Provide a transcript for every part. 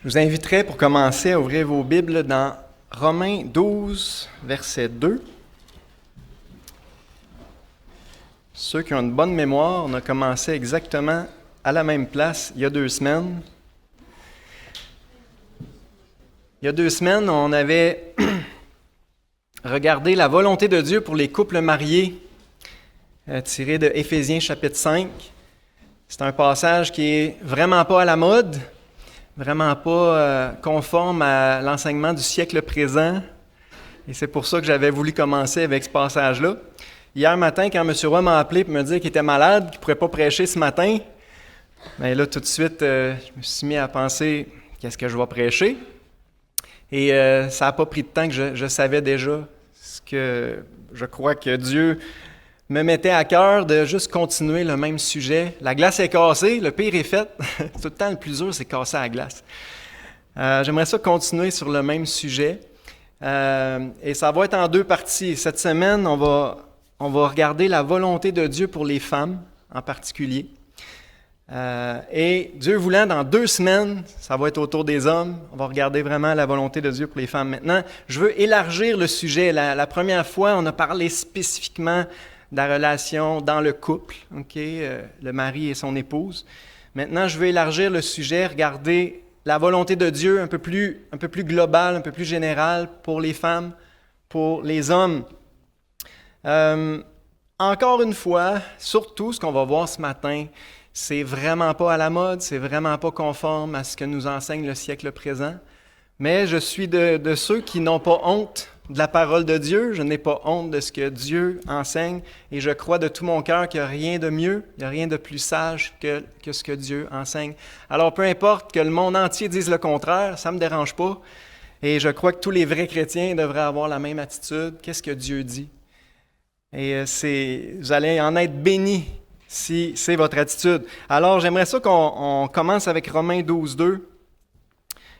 Je vous inviterai pour commencer à ouvrir vos Bibles dans Romains 12, verset 2. Ceux qui ont une bonne mémoire, on a commencé exactement à la même place il y a 2 semaines. Il y a 2 semaines, on avait regardé la volonté de Dieu pour les couples mariés, tiré de Éphésiens chapitre 5. C'est un passage qui est vraiment pas à la mode, vraiment pas conforme à l'enseignement du siècle présent. Et c'est pour ça que j'avais voulu commencer avec ce passage-là. Hier matin, quand M. Roy m'a appelé pour me dire qu'il était malade, qu'il ne pourrait pas prêcher ce matin, bien là, tout de suite, je me suis mis à penser qu'est-ce que je vais prêcher. Et ça n'a pas pris de temps que je savais déjà ce que je crois que Dieu me mettait à cœur de juste continuer le même sujet. La glace est cassée, le pire est fait. Tout le temps, le plus dur, c'est casser la glace. J'aimerais ça continuer sur le même sujet. Et ça va être en 2 parties. Cette semaine, on va regarder la volonté de Dieu pour les femmes en particulier. Et Dieu voulant, dans 2 semaines, ça va être autour des hommes. On va regarder vraiment la volonté de Dieu pour les femmes. Maintenant, je veux élargir le sujet. La première fois, on a parlé spécifiquement de la relation dans le couple, le mari et son épouse. Maintenant, je veux élargir le sujet, regarder la volonté de Dieu un peu plus globale, un peu plus générale pour les femmes, pour les hommes. Encore une fois, surtout ce qu'on va voir ce matin, c'est vraiment pas à la mode, c'est vraiment pas conforme à ce que nous enseigne le siècle présent. Mais je suis de ceux qui n'ont pas honte de la parole de Dieu, je n'ai pas honte de ce que Dieu enseigne et je crois de tout mon cœur qu'il n'y a rien de mieux, il n'y a rien de plus sage que ce que Dieu enseigne. Alors peu importe que le monde entier dise le contraire, ça ne me dérange pas et je crois que tous les vrais chrétiens devraient avoir la même attitude. Qu'est-ce que Dieu dit? Et vous allez en être bénis si c'est votre attitude. Alors j'aimerais ça qu'on commence avec Romains 12, 2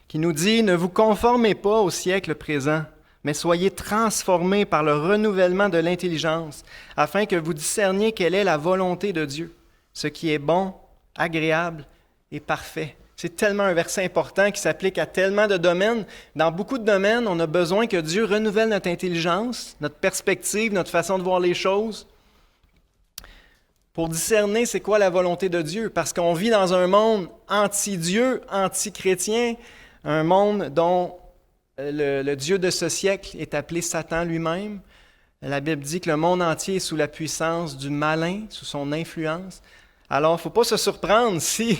qui nous dit « Ne vous conformez pas au siècle présent, mais soyez transformés par le renouvellement de l'intelligence, afin que vous discerniez quelle est la volonté de Dieu, ce qui est bon, agréable et parfait. » C'est tellement un verset important qui s'applique à tellement de domaines. Dans beaucoup de domaines, on a besoin que Dieu renouvelle notre intelligence, notre perspective, notre façon de voir les choses, pour discerner c'est quoi la volonté de Dieu. Parce qu'on vit dans un monde anti-Dieu, anti-chrétien, un monde dont le Dieu de ce siècle est appelé Satan lui-même. La Bible dit que le monde entier est sous la puissance du malin, sous son influence. Alors, il ne faut pas se surprendre s'il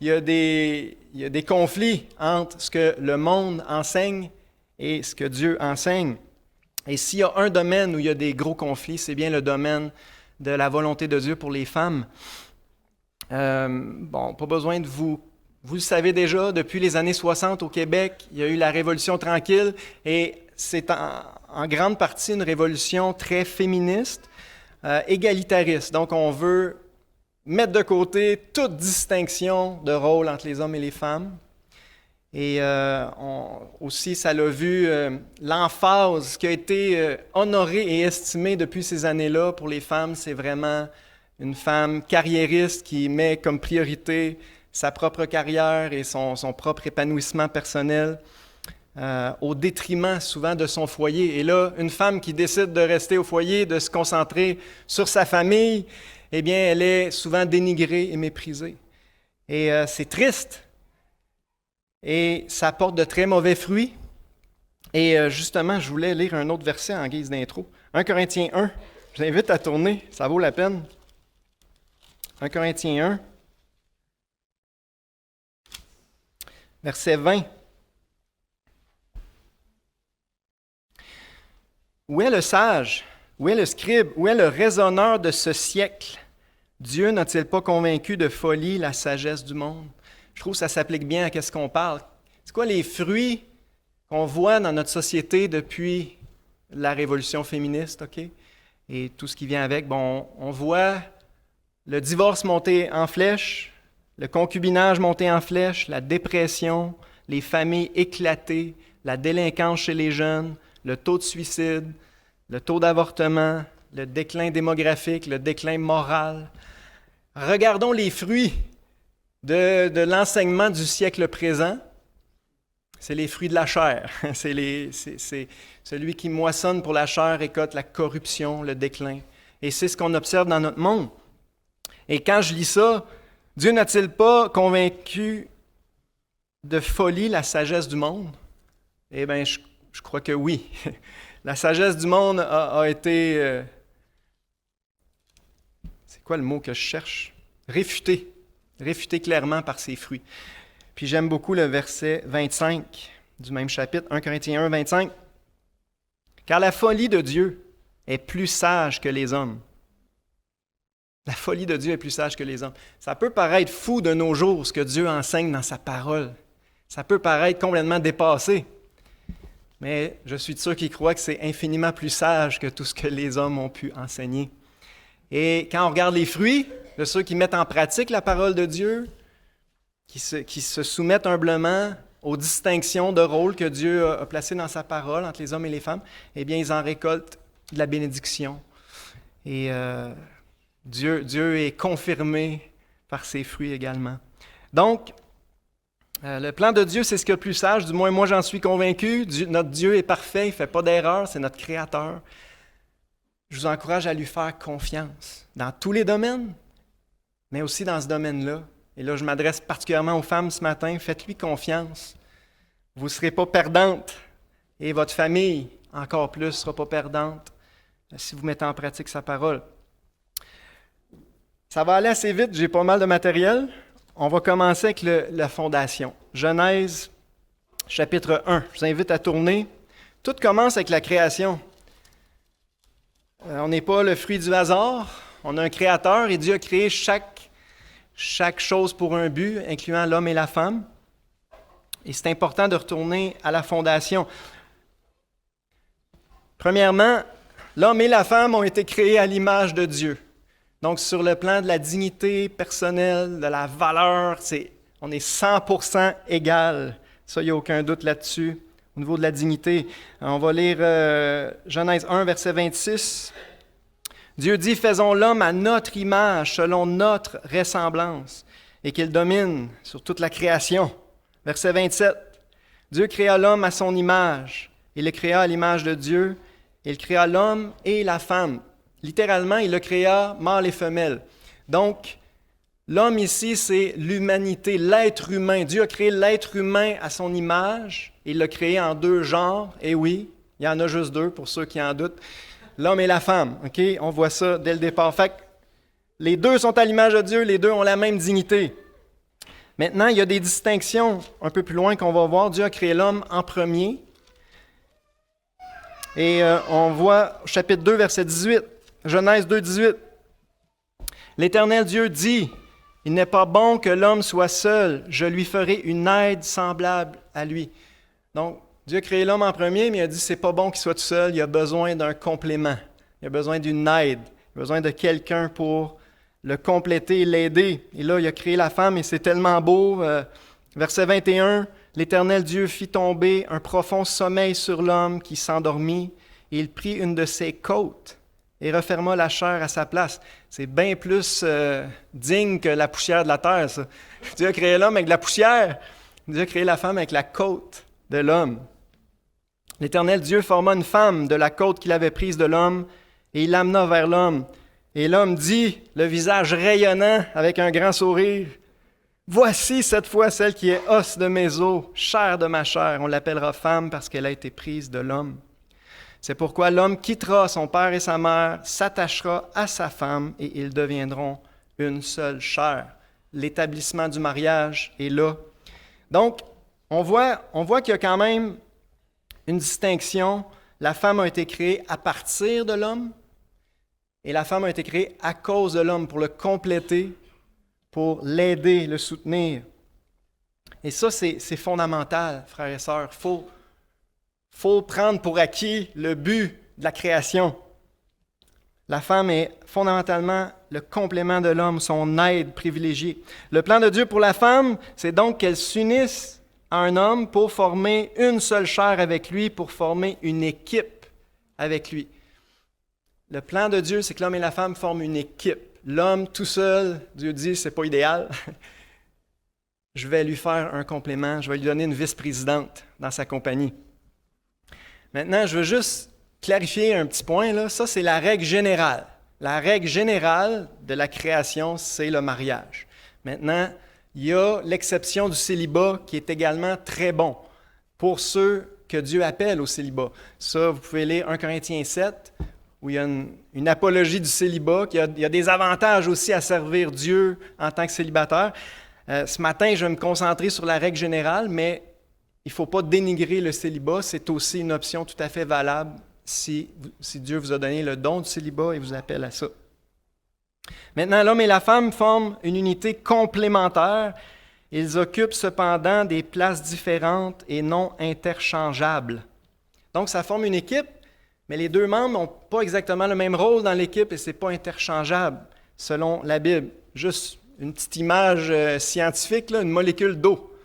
y a des conflits entre ce que le monde enseigne et ce que Dieu enseigne. Et s'il y a un domaine où il y a des gros conflits, c'est bien le domaine de la volonté de Dieu pour les femmes. Pas besoin de vous le savez déjà, depuis les années 60 au Québec, il y a eu la Révolution tranquille et c'est en grande partie une révolution très féministe, égalitariste. Donc, on veut mettre de côté toute distinction de rôle entre les hommes et les femmes. Et aussi, ça l'a vu l'emphase qui a été honorée et estimée depuis ces années-là pour les femmes. C'est vraiment une femme carriériste qui met comme priorité sa propre carrière et son propre épanouissement personnel au détriment souvent de son foyer. Et là, une femme qui décide de rester au foyer, de se concentrer sur sa famille, eh bien, elle est souvent dénigrée et méprisée. Et c'est triste. Et ça porte de très mauvais fruits. Et justement, je voulais lire un autre verset en guise d'intro. 1 Corinthiens 1. Je vous invite à tourner, ça vaut la peine. 1 Corinthiens 1. Verset 20. Où est le sage? Où est le scribe? Où est le raisonneur de ce siècle? Dieu n'a-t-il pas convaincu de folie la sagesse du monde? Je trouve que ça s'applique bien à ce qu'on parle. C'est quoi les fruits qu'on voit dans notre société depuis la révolution féministe, OK? Et tout ce qui vient avec? Bon, on voit le divorce monter en flèche, le concubinage monté en flèche, la dépression, les familles éclatées, la délinquance chez les jeunes, le taux de suicide, le taux d'avortement, le déclin démographique, le déclin moral. Regardons les fruits de l'enseignement du siècle présent c'est les fruits de la chair. C'est celui qui moissonne pour la chair récolte la corruption, le déclin. Et c'est ce qu'on observe dans notre monde. Et quand je lis ça, Dieu n'a-t-il pas convaincu de folie la sagesse du monde? Eh bien, je crois que oui. La sagesse du monde a été... c'est quoi le mot que je cherche? Réfutée. Réfutée clairement par ses fruits. Puis j'aime beaucoup le verset 25 du même chapitre, 1 Corinthiens 1, 25. « Car la folie de Dieu est plus sage que les hommes. » La folie de Dieu est plus sage que les hommes. Ça peut paraître fou de nos jours, ce que Dieu enseigne dans sa parole. Ça peut paraître complètement dépassé. Mais je suis de ceux qui croient que c'est infiniment plus sage que tout ce que les hommes ont pu enseigner. Et quand on regarde les fruits de ceux qui mettent en pratique la parole de Dieu, qui se soumettent humblement aux distinctions de rôle que Dieu a placées dans sa parole entre les hommes et les femmes, eh bien, ils en récoltent de la bénédiction. Et Dieu est confirmé par ses fruits également. Donc, le plan de Dieu, c'est ce qu'il y a de plus sage, du moins moi j'en suis convaincu. Notre Dieu est parfait, il ne fait pas d'erreur, c'est notre Créateur. Je vous encourage à lui faire confiance dans tous les domaines, mais aussi dans ce domaine-là. Et là, je m'adresse particulièrement aux femmes ce matin, faites-lui confiance. Vous ne serez pas perdantes et votre famille, encore plus, ne sera pas perdante si vous mettez en pratique sa parole. Ça va aller assez vite, j'ai pas mal de matériel. On va commencer avec la fondation. Genèse, chapitre 1. Je vous invite à tourner. Tout commence avec la création. On n'est pas le fruit du hasard. On a un créateur et Dieu a créé chaque chose pour un but, incluant l'homme et la femme. Et c'est important de retourner à la fondation. Premièrement, l'homme et la femme ont été créés à l'image de Dieu. Donc, sur le plan de la dignité personnelle, de la valeur, on est 100% égal. Ça, il n'y a aucun doute là-dessus. Au niveau de la dignité, on va lire Genèse 1, verset 26. Dieu dit, « Faisons l'homme à notre image, selon notre ressemblance, et qu'il domine sur toute la création. » Verset 27. Dieu créa l'homme à son image. Il le créa à l'image de Dieu. Il créa l'homme et la femme. Littéralement, il le créa mâle et femelle. Donc, l'homme ici, c'est l'humanité, l'être humain. Dieu a créé l'être humain à son image. Il l'a créé en deux genres. Et oui, il y en a juste deux pour ceux qui en doutent. L'homme et la femme. OK? On voit ça dès le départ. Fait que les deux sont à l'image de Dieu, les deux ont la même dignité. Maintenant, il y a des distinctions un peu plus loin qu'on va voir. Dieu a créé l'homme en premier. Et on voit au chapitre 2, verset 18. Genèse 2, 18. L'Éternel Dieu dit, « Il n'est pas bon que l'homme soit seul, je lui ferai une aide semblable à lui. » Donc, Dieu a créé l'homme en premier, mais il a dit, « C'est pas bon qu'il soit tout seul, il a besoin d'un complément, il a besoin d'une aide, il a besoin de quelqu'un pour le compléter et l'aider. » Et là, il a créé la femme et c'est tellement beau. Verset 21, « L'Éternel Dieu fit tomber un profond sommeil sur l'homme qui s'endormit, et il prit une de ses côtes et referma la chair à sa place. » C'est bien plus digne que la poussière de la terre, ça. Dieu a créé l'homme avec de la poussière. Dieu a créé la femme avec la côte de l'homme. L'Éternel Dieu forma une femme de la côte qu'il avait prise de l'homme et il l'amena vers l'homme. Et l'homme dit, le visage rayonnant avec un grand sourire, « Voici cette fois celle qui est os de mes os, chair de ma chair. » On l'appellera femme parce qu'elle a été prise de l'homme. C'est pourquoi l'homme quittera son père et sa mère, s'attachera à sa femme et ils deviendront une seule chair. L'établissement du mariage est là. Donc, on voit qu'il y a quand même une distinction. La femme a été créée à partir de l'homme et la femme a été créée à cause de l'homme pour le compléter, pour l'aider, le soutenir. Et ça, c'est fondamental, frères et sœurs. Faut prendre pour acquis le but de la création. La femme est fondamentalement le complément de l'homme, son aide privilégiée. Le plan de Dieu pour la femme, c'est donc qu'elle s'unisse à un homme pour former une seule chair avec lui, pour former une équipe avec lui. Le plan de Dieu, c'est que l'homme et la femme forment une équipe. L'homme tout seul, Dieu dit, c'est pas idéal. je vais lui faire un complément, je vais lui donner une vice-présidente dans sa compagnie. Maintenant, je veux juste clarifier un petit point, là. Ça, c'est la règle générale. La règle générale de la création, c'est le mariage. Maintenant, il y a l'exception du célibat qui est également très bon pour ceux que Dieu appelle au célibat. Ça, vous pouvez lire 1 Corinthiens 7, où il y a une apologie du célibat, il y a des avantages aussi à servir Dieu en tant que célibataire. Ce matin, je vais me concentrer sur la règle générale, mais il ne faut pas dénigrer le célibat. C'est aussi une option tout à fait valable si Dieu vous a donné le don du célibat et vous appelle à ça. Maintenant, l'homme et la femme forment une unité complémentaire. Ils occupent cependant des places différentes et non interchangeables. Donc, ça forme une équipe, mais les deux membres n'ont pas exactement le même rôle dans l'équipe et ce n'est pas interchangeable selon la Bible. Juste une petite image scientifique, là, une molécule d'eau.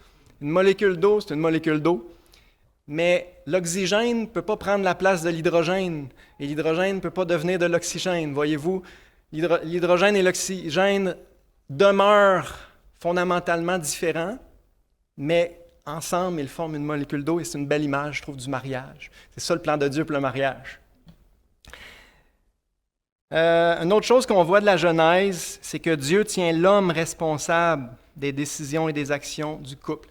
Une molécule d'eau, c'est une molécule d'eau. Mais l'oxygène ne peut pas prendre la place de l'hydrogène. Et l'hydrogène ne peut pas devenir de l'oxygène. Voyez-vous, l'hydrogène et l'oxygène demeurent fondamentalement différents, mais ensemble, ils forment une molécule d'eau et c'est une belle image, je trouve, du mariage. C'est ça le plan de Dieu pour le mariage. Une autre chose qu'on voit de la Genèse, c'est que Dieu tient l'homme responsable des décisions et des actions du couple.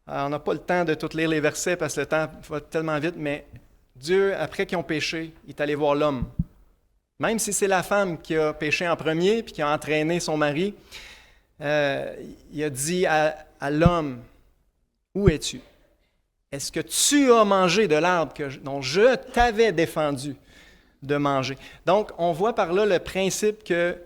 On n'a pas le temps de tout lire les versets parce que le temps va tellement vite, mais Dieu, après qu'ils ont péché, il est allé voir l'homme. Même si c'est la femme qui a péché en premier puis qui a entraîné son mari, il a dit à l'homme, « Où es-tu? Est-ce que tu as mangé de l'arbre dont je t'avais défendu de manger? » Donc, on voit par là le principe que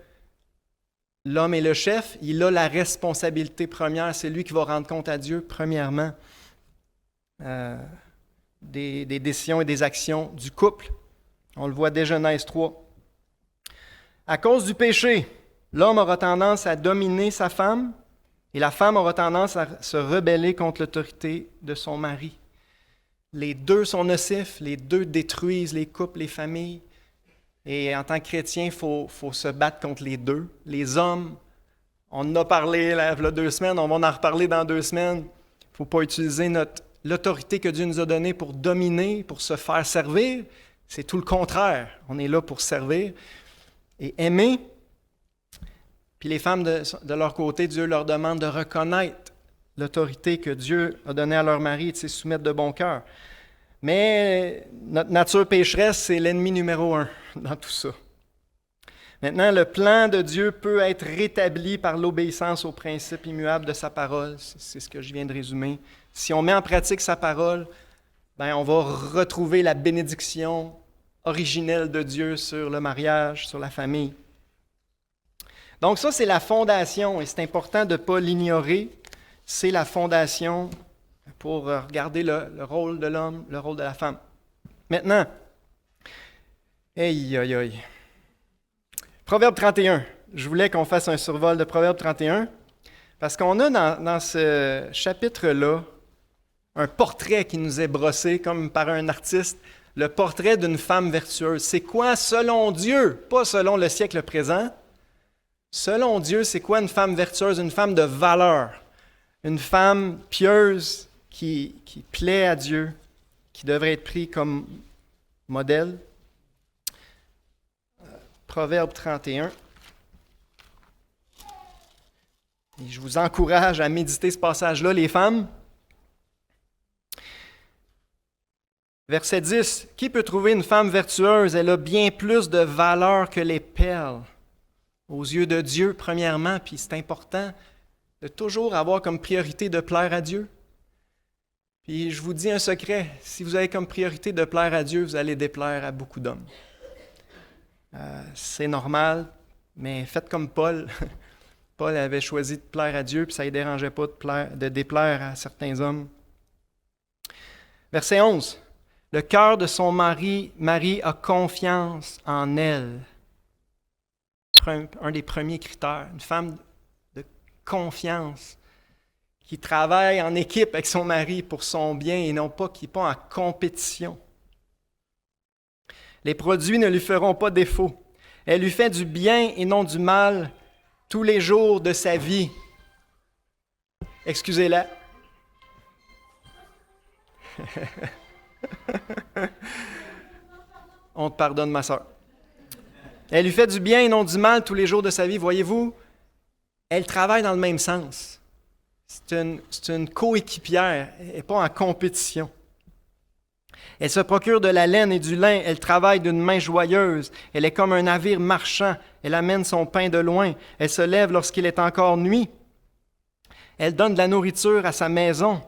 l'homme est le chef, il a la responsabilité première, c'est lui qui va rendre compte à Dieu, premièrement, des décisions et des actions du couple. On le voit dès Genèse 3. À cause du péché, l'homme aura tendance à dominer sa femme et la femme aura tendance à se rebeller contre l'autorité de son mari. Les deux sont nocifs, les deux détruisent les couples, les familles. Et en tant que chrétien, il faut se battre contre les deux. Les hommes, on en a parlé là, il y a 2 semaines, on va en reparler dans 2 semaines. Il ne faut pas utiliser l'autorité que Dieu nous a donnée pour dominer, pour se faire servir. C'est tout le contraire. On est là pour servir et aimer. Puis les femmes, de leur côté, Dieu leur demande de reconnaître l'autorité que Dieu a donnée à leur mari et de s'y soumettre de bon cœur. Mais notre nature pécheresse, c'est l'ennemi numéro 1 dans tout ça. Maintenant, le plan de Dieu peut être rétabli par l'obéissance aux principes immuables de sa parole. C'est ce que je viens de résumer. Si on met en pratique sa parole, on va retrouver la bénédiction originelle de Dieu sur le mariage, sur la famille. Donc ça, c'est la fondation, et c'est important de ne pas l'ignorer. C'est la fondation pour regarder le rôle de l'homme, le rôle de la femme. Maintenant, Proverbe 31. Je voulais qu'on fasse un survol de Proverbe 31, parce qu'on a dans ce chapitre-là un portrait qui nous est brossé, comme par un artiste, le portrait d'une femme vertueuse. C'est quoi selon Dieu, pas selon le siècle présent? Selon Dieu, c'est quoi une femme vertueuse, une femme de valeur, une femme pieuse qui plaît à Dieu, qui devrait être prise comme modèle? Proverbe 31. Et je vous encourage à méditer ce passage-là, les femmes. Verset 10. « Qui peut trouver une femme vertueuse? Elle a bien plus de valeur que les perles. » Aux yeux de Dieu, premièrement, puis c'est important de toujours avoir comme priorité de plaire à Dieu. Puis je vous dis un secret, si vous avez comme priorité de plaire à Dieu, vous allez déplaire à beaucoup d'hommes. C'est normal, mais faites comme Paul. Paul avait choisi de plaire à Dieu, puis ça ne lui dérangeait pas de déplaire à certains hommes. Verset 11. « Le cœur de son mari a confiance en elle. » Un des premiers critères, une femme de confiance qui travaille en équipe avec son mari pour son bien et non pas qui n'est pas en compétition. Les produits ne lui feront pas défaut. Elle lui fait du bien et non du mal tous les jours de sa vie. Excusez-la. On te pardonne, ma sœur. Elle lui fait du bien et non du mal tous les jours de sa vie. Voyez-vous, elle travaille dans le même sens. C'est une coéquipière et pas en compétition. Elle se procure de la laine et du lin. Elle travaille d'une main joyeuse. Elle est comme un navire marchand. Elle amène son pain de loin. Elle se lève lorsqu'il est encore nuit. Elle donne de la nourriture à sa maison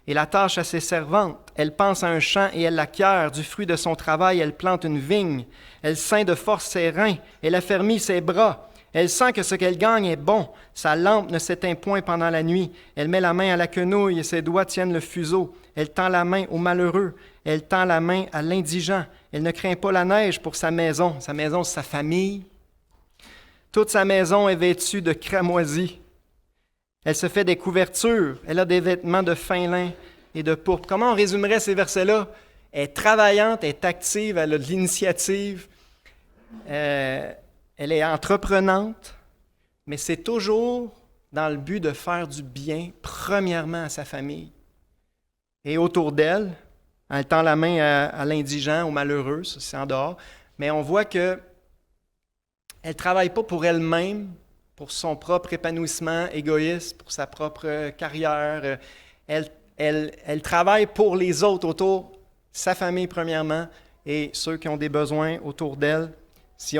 et la tâche à ses servantes. Elle pense à un champ et elle l'acquiert. Du fruit de son travail, elle plante une vigne. Elle ceint de force ses reins. Elle affermit ses bras. Elle sent que ce qu'elle gagne est bon. Sa lampe ne s'éteint point pendant la nuit. Elle met la main à la quenouille et ses doigts tiennent le fuseau. Elle tend la main au malheureux. Elle tend la main à l'indigent. Elle ne craint pas la neige pour sa maison. Sa maison, c'est sa famille. Toute sa maison est vêtue de cramoisie. Elle se fait des couvertures. Elle a des vêtements de fin lin et de pourpre. Comment on résumerait ces versets-là? Elle est travaillante, elle est active, elle a de l'initiative. Elle est entreprenante, mais c'est toujours dans le but de faire du bien, premièrement à sa famille. Et autour d'elle, elle tend la main à l'indigent, au malheureux, ça c'est en dehors, mais on voit qu'elle ne travaille pas pour elle-même, pour son propre épanouissement égoïste, pour sa propre carrière. Elle travaille pour les autres autour, sa famille premièrement, et ceux qui ont des besoins autour d'elle. Si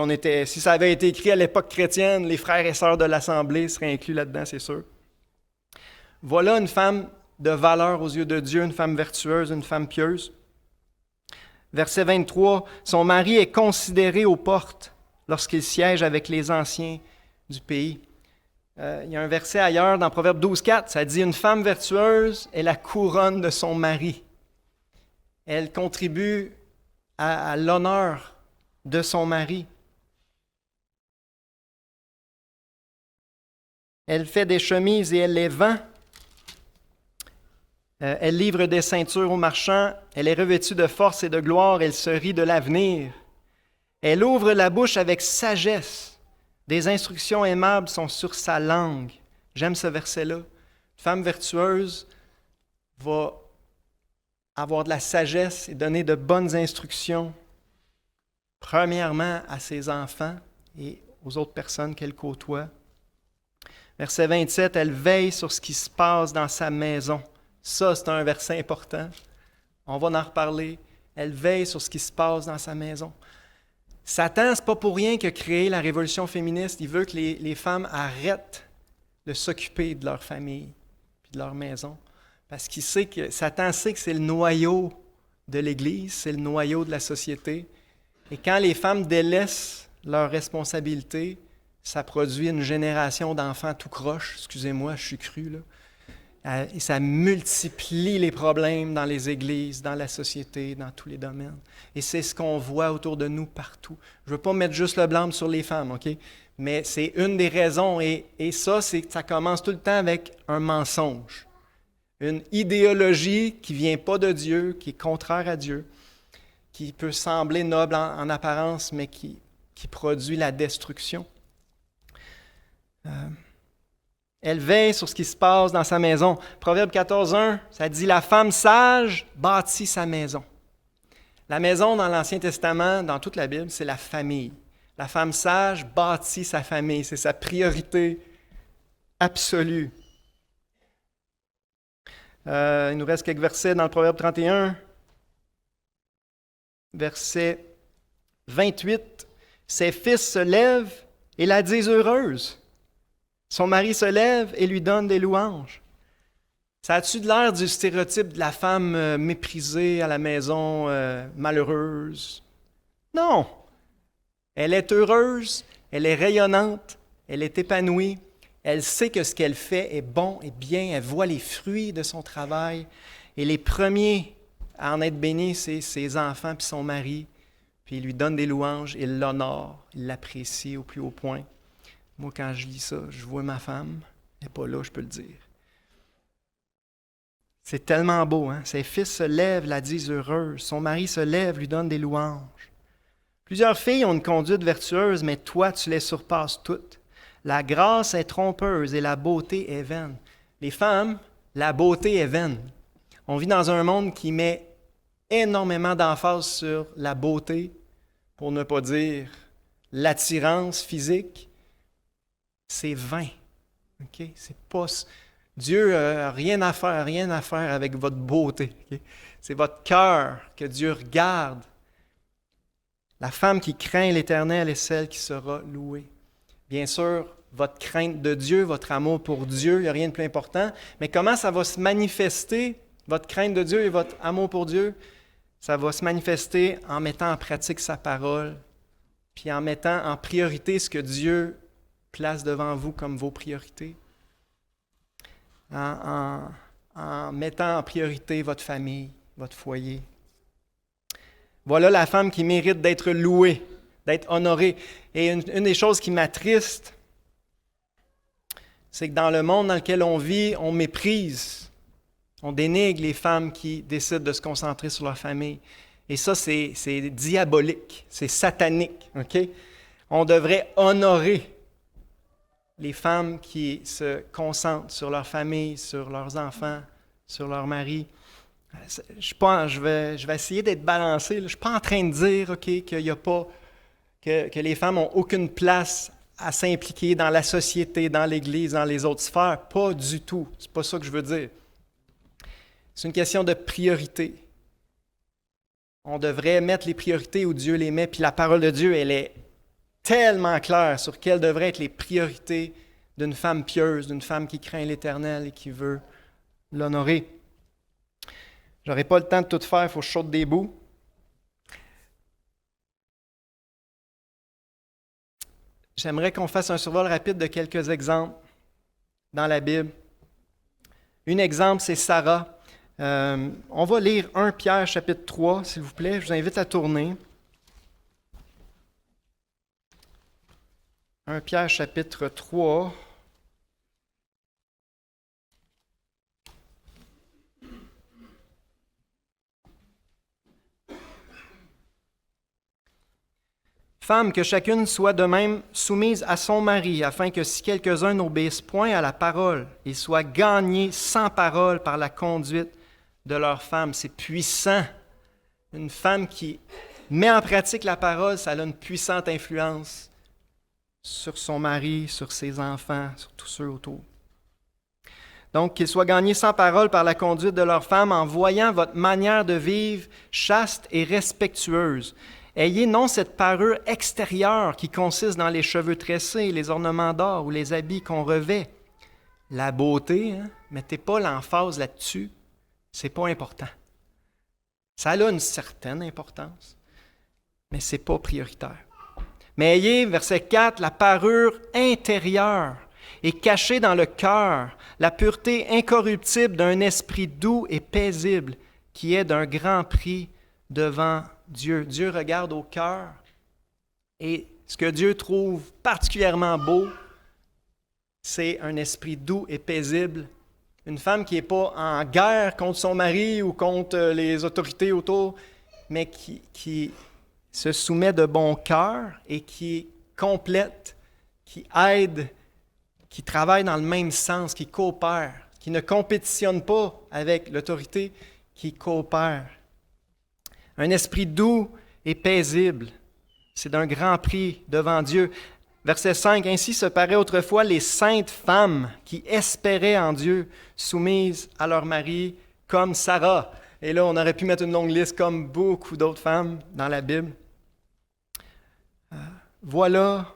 ça avait été écrit à l'époque chrétienne, les frères et sœurs de l'Assemblée seraient inclus là-dedans, c'est sûr. Voilà une femme de valeur aux yeux de Dieu, une femme vertueuse, une femme pieuse. Verset 23, son mari est considéré aux portes lorsqu'il siège avec les anciens du pays. Il y a un verset ailleurs dans Proverbe 12,4, ça dit « Une femme vertueuse est la couronne de son mari. » Elle contribue à l'honneur de son mari. Elle fait des chemises et elle les vend. Elle livre des ceintures aux marchands. Elle est revêtue de force et de gloire. Elle se rit de l'avenir. Elle ouvre la bouche avec sagesse. Des instructions aimables sont sur sa langue. J'aime ce verset-là. Une femme vertueuse va avoir de la sagesse et donner de bonnes instructions, premièrement à ses enfants et aux autres personnes qu'elle côtoie. Verset 27, elle veille sur ce qui se passe dans sa maison. Ça, c'est un verset important. On va en reparler. Elle veille sur ce qui se passe dans sa maison. Satan, c'est pas pour rien qu'il a créé la révolution féministe. Il veut que les femmes arrêtent de s'occuper de leur famille et de leur maison. Parce qu'il sait que Satan sait que c'est le noyau de l'Église, c'est le noyau de la société. Et quand les femmes délaissent leurs responsabilités, ça produit une génération d'enfants tout croche. Excusez-moi, je suis cru, là. Et ça multiplie les problèmes dans les églises, dans la société, dans tous les domaines. Et c'est ce qu'on voit autour de nous partout. Je ne veux pas mettre juste le blâme sur les femmes, OK? Mais c'est une des raisons. Et ça, ça commence tout le temps avec un mensonge. Une idéologie qui ne vient pas de Dieu, qui est contraire à Dieu, qui peut sembler noble en apparence, mais qui produit la destruction. Elle veille sur ce qui se passe dans sa maison. Proverbe 14:1, ça dit « La femme sage bâtit sa maison ». La maison dans l'Ancien Testament, dans toute la Bible, c'est la famille. La femme sage bâtit sa famille, c'est sa priorité absolue. Il nous reste quelques versets dans le Proverbe 31. Verset 28, « Ses fils se lèvent et la disent heureuse. Son mari se lève et lui donne des louanges. » Ça a-tu de l'air du stéréotype de la femme méprisée à la maison, malheureuse? Non! Elle est heureuse, elle est rayonnante, elle est épanouie, elle sait que ce qu'elle fait est bon et bien, elle voit les fruits de son travail. Et les premiers à en être bénis, c'est ses enfants puis son mari. Puis il lui donne des louanges, il l'honore, il l'apprécie au plus haut point. Moi, quand je lis ça, je vois ma femme, elle n'est pas là, je peux le dire. C'est tellement beau, hein? Ses fils se lèvent, la disent heureuse. Son mari se lève, lui donne des louanges. Plusieurs filles ont une conduite vertueuse, mais toi, tu les surpasses toutes. La grâce est trompeuse et la beauté est vaine. Les femmes, la beauté est vaine. On vit dans un monde qui met énormément d'emphase sur la beauté, pour ne pas dire l'attirance physique. C'est vain. Okay? C'est pas... Dieu n'a rien à faire avec votre beauté. Okay? C'est votre cœur que Dieu regarde. La femme qui craint l'Éternel est celle qui sera louée. Bien sûr, votre crainte de Dieu, votre amour pour Dieu, il n'y a rien de plus important. Mais comment ça va se manifester, votre crainte de Dieu et votre amour pour Dieu? Ça va se manifester en mettant en pratique sa parole, puis en mettant en priorité ce que Dieu place devant vous comme vos priorités. En mettant en priorité votre famille, votre foyer. Voilà la femme qui mérite d'être louée, d'être honorée. Et une des choses qui m'attriste, c'est que dans le monde dans lequel on vit, on méprise, on dénigre les femmes qui décident de se concentrer sur leur famille. Et ça, c'est diabolique, c'est satanique. Okay? On devrait honorer les femmes qui se concentrent sur leur famille, sur leurs enfants, sur leur mari. Je vais essayer d'être balancé. Je ne suis pas en train de dire qu'il y a pas, que les femmes n'ont aucune place à s'impliquer dans la société, dans l'Église, dans les autres sphères. Pas du tout. Ce n'est pas ça que je veux dire. C'est une question de priorité. On devrait mettre les priorités où Dieu les met, puis la parole de Dieu, elle est tellement claire sur quelles devraient être les priorités d'une femme pieuse, d'une femme qui craint l'Éternel et qui veut l'honorer. Je n'aurai pas le temps de tout faire, il faut que je saute des bouts. J'aimerais qu'on fasse un survol rapide de quelques exemples dans la Bible. Un exemple, c'est Sarah. On va lire 1 Pierre chapitre 3, s'il vous plaît. Je vous invite à tourner. 1 Pierre chapitre 3. Femmes, que chacune soit de même soumise à son mari, afin que si quelques-uns n'obéissent point à la parole, ils soient gagnés sans parole par la conduite de leur femme. C'est puissant. Une femme qui met en pratique la parole, ça a une puissante influence sur son mari, sur ses enfants, sur tous ceux autour. Donc, qu'ils soient gagnés sans parole par la conduite de leur femme en voyant votre manière de vivre chaste et respectueuse. Ayez non cette parure extérieure qui consiste dans les cheveux tressés, les ornements d'or ou les habits qu'on revêt. La beauté, mettez pas l'emphase là-dessus, c'est pas important. Ça a une certaine importance, mais c'est pas prioritaire. Mais ayez, verset 4, la parure intérieure et cachée dans le cœur, la pureté incorruptible d'un esprit doux et paisible qui est d'un grand prix devant Dieu. Dieu regarde au cœur et ce que Dieu trouve particulièrement beau, c'est un esprit doux et paisible. Une femme qui n'est pas en guerre contre son mari ou contre les autorités autour, mais qui se soumet de bon cœur et qui complète, qui aide, qui travaille dans le même sens, qui coopère, qui ne compétitionne pas avec l'autorité, qui coopère. Un esprit doux et paisible, c'est d'un grand prix devant Dieu. Verset 5, « Ainsi se paraît autrefois les saintes femmes qui espéraient en Dieu, soumises à leur mari, comme Sarah. » Et là, on aurait pu mettre une longue liste comme beaucoup d'autres femmes dans la Bible. Voilà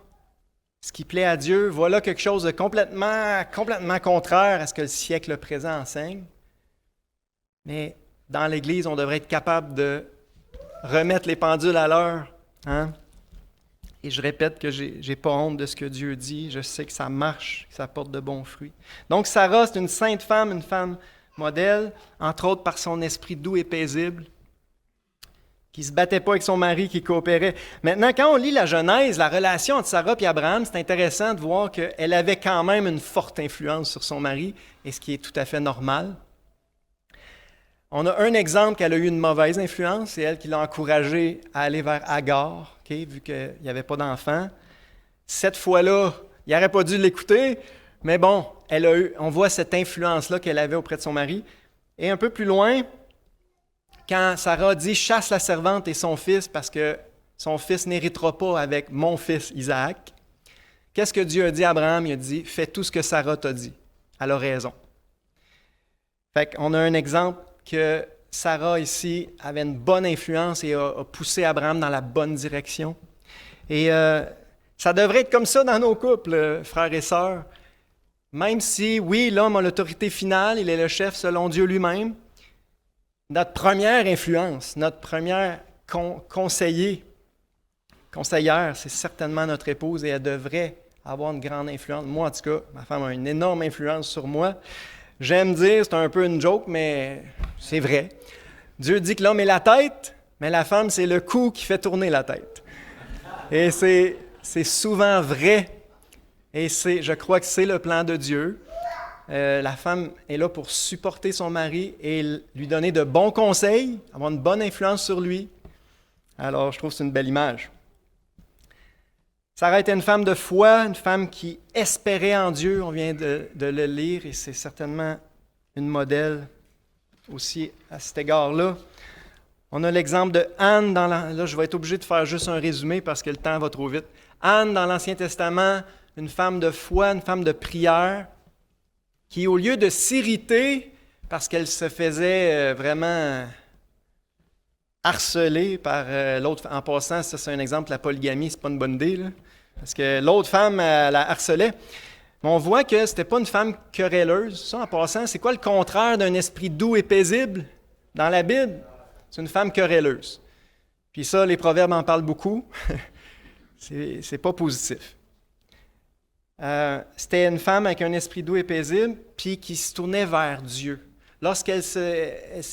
ce qui plaît à Dieu. Voilà quelque chose de complètement contraire à ce que le siècle présent enseigne. Mais dans l'Église, on devrait être capable de remettre les pendules à l'heure. Hein? Et je répète que je n'ai pas honte de ce que Dieu dit. Je sais que ça marche, que ça porte de bons fruits. Donc Sarah, c'est une sainte femme, une femme modèle, entre autres par son esprit doux et paisible, qui ne se battait pas avec son mari, qui coopérait. Maintenant, quand on lit la Genèse, la relation entre Sarah et Abraham, c'est intéressant de voir qu'elle avait quand même une forte influence sur son mari, et ce qui est tout à fait normal. On a un exemple qu'elle a eu une mauvaise influence, c'est elle qui l'a encouragée à aller vers Agar, vu qu'il n'y avait pas d'enfant. Cette fois-là, il n'aurait pas dû l'écouter, Mais bon, on voit cette influence-là qu'elle avait auprès de son mari. Et un peu plus loin, quand Sarah dit « chasse la servante et son fils parce que son fils n'héritera pas avec mon fils Isaac », qu'est-ce que Dieu a dit à Abraham? Il a dit « fais tout ce que Sarah t'a dit. » Elle a raison. Fait qu'on a un exemple que Sarah ici avait une bonne influence et a poussé Abraham dans la bonne direction. Et ça devrait être comme ça dans nos couples, frères et sœurs. Même si, oui, l'homme a l'autorité finale, il est le chef selon Dieu lui-même, notre première influence, notre première conseillère, c'est certainement notre épouse et elle devrait avoir une grande influence. Moi, en tout cas, ma femme a une énorme influence sur moi. J'aime dire, c'est un peu une joke, mais c'est vrai. Dieu dit que l'homme est la tête, mais la femme, c'est le cou qui fait tourner la tête. Et c'est souvent vrai. Et je crois que c'est le plan de Dieu. La femme est là pour supporter son mari et lui donner de bons conseils, avoir une bonne influence sur lui. Alors, je trouve que c'est une belle image. Sarah était une femme de foi, une femme qui espérait en Dieu. On vient de le lire et c'est certainement une modèle aussi à cet égard-là. On a l'exemple de Anne. Là, je vais être obligé de faire juste un résumé parce que le temps va trop vite. Anne, dans l'Ancien Testament, une femme de foi, une femme de prière, qui, au lieu de s'irriter parce qu'elle se faisait vraiment harceler par l'autre, en passant, ça c'est un exemple, la polygamie, c'est pas une bonne idée, là, parce que l'autre femme, elle la harcelait. Mais on voit que c'était pas une femme querelleuse. Ça, en passant, c'est quoi le contraire d'un esprit doux et paisible dans la Bible? C'est une femme querelleuse. Puis ça, les Proverbes en parlent beaucoup. c'est pas positif. C'était une femme avec un esprit doux et paisible, puis qui se tournait vers Dieu. Lorsqu'elle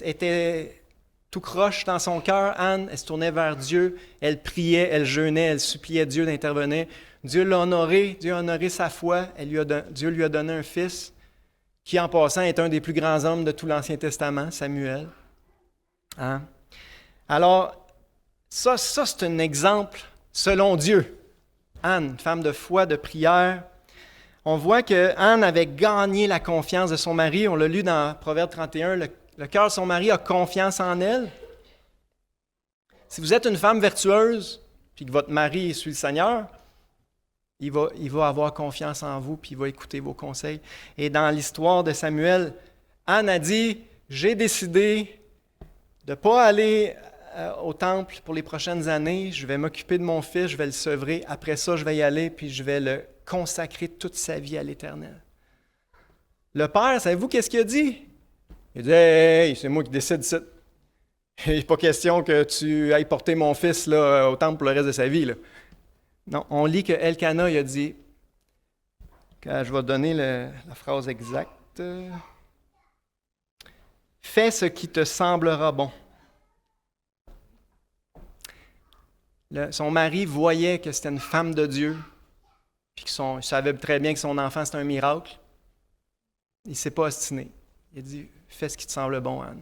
était tout croche dans son cœur, Anne, elle se tournait vers Dieu, elle priait, elle jeûnait, elle suppliait Dieu d'intervenir. Dieu l'a honoré, Dieu a honoré sa foi, Dieu lui a donné un fils, qui en passant est un des plus grands hommes de tout l'Ancien Testament, Samuel. Hein? Alors, ça c'est un exemple selon Dieu. Anne, une femme de foi, de prière. On voit que Anne avait gagné la confiance de son mari. On l'a lu dans Proverbe 31. Le cœur de son mari a confiance en elle. Si vous êtes une femme vertueuse, puis que votre mari suit le Seigneur, il va avoir confiance en vous, puis il va écouter vos conseils. Et dans l'histoire de Samuel, Anne a dit, « J'ai décidé de ne pas aller au temple pour les prochaines années. Je vais m'occuper de mon fils, je vais le sevrer. Après ça, je vais y aller, puis je vais le consacrer toute sa vie à l'Éternel. » Le père, savez-vous qu'est-ce qu'il a dit? Il a dit, « Hey, c'est moi qui décide ça. Il n'est pas question que tu ailles porter mon fils là, au temple pour le reste de sa vie. » là. Non, on lit que Elkana, il a dit, je vais donner la phrase exacte, « Fais ce qui te semblera bon. » Son mari voyait que c'était une femme de Dieu, puis il savait très bien que son enfant, c'était un miracle. Il ne s'est pas ostiné. Il a dit, « Fais ce qui te semble bon, Anne.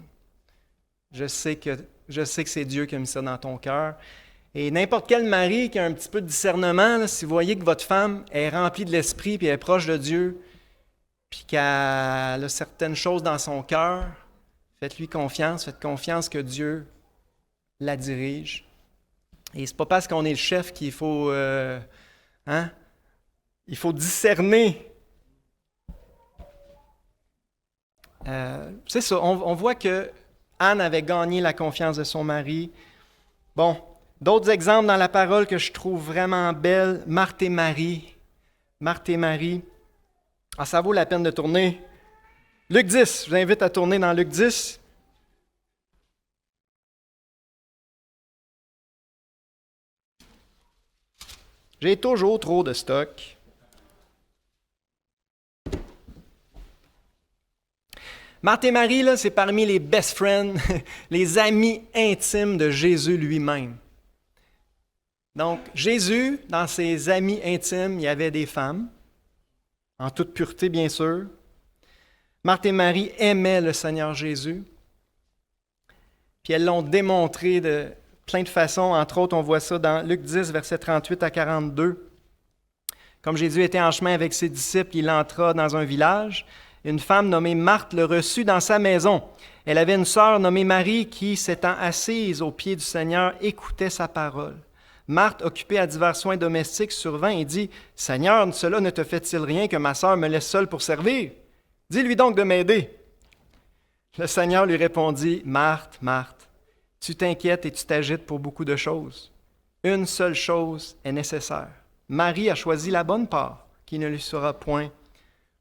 Je sais que c'est Dieu qui a mis ça dans ton cœur. » Et n'importe quel mari qui a un petit peu de discernement, là, si vous voyez que votre femme est remplie de l'esprit, puis elle est proche de Dieu, puis qu'elle a certaines choses dans son cœur, faites-lui confiance, faites confiance que Dieu la dirige. Et c'est pas parce qu'on est le chef qu'il faut, il faut discerner. C'est ça, on voit que Anne avait gagné la confiance de son mari. Bon, d'autres exemples dans la parole que je trouve vraiment belles, Marthe et Marie. Marthe et Marie. Ah, ça vaut la peine de tourner. Luc 10, je vous invite à tourner dans Luc 10. J'ai toujours trop de stock. Marthe et Marie, là, c'est parmi les best friends, les amis intimes de Jésus lui-même. Donc, Jésus, dans ses amis intimes, il y avait des femmes, en toute pureté, bien sûr. Marthe et Marie aimaient le Seigneur Jésus. Puis elles l'ont démontré de plein de façons. Entre autres, on voit ça dans Luc 10, versets 38 à 42. Comme Jésus était en chemin avec ses disciples, il entra dans un village. Une femme nommée Marthe le reçut dans sa maison. Elle avait une sœur nommée Marie qui, s'étant assise aux pieds du Seigneur, écoutait sa parole. Marthe, occupée à divers soins domestiques, survint et dit, « Seigneur, cela ne te fait-il rien que ma sœur me laisse seule pour servir? Dis-lui donc de m'aider. » Le Seigneur lui répondit, « Marthe, Marthe, tu t'inquiètes et tu t'agites pour beaucoup de choses. Une seule chose est nécessaire. Marie a choisi la bonne part, qui ne lui sera point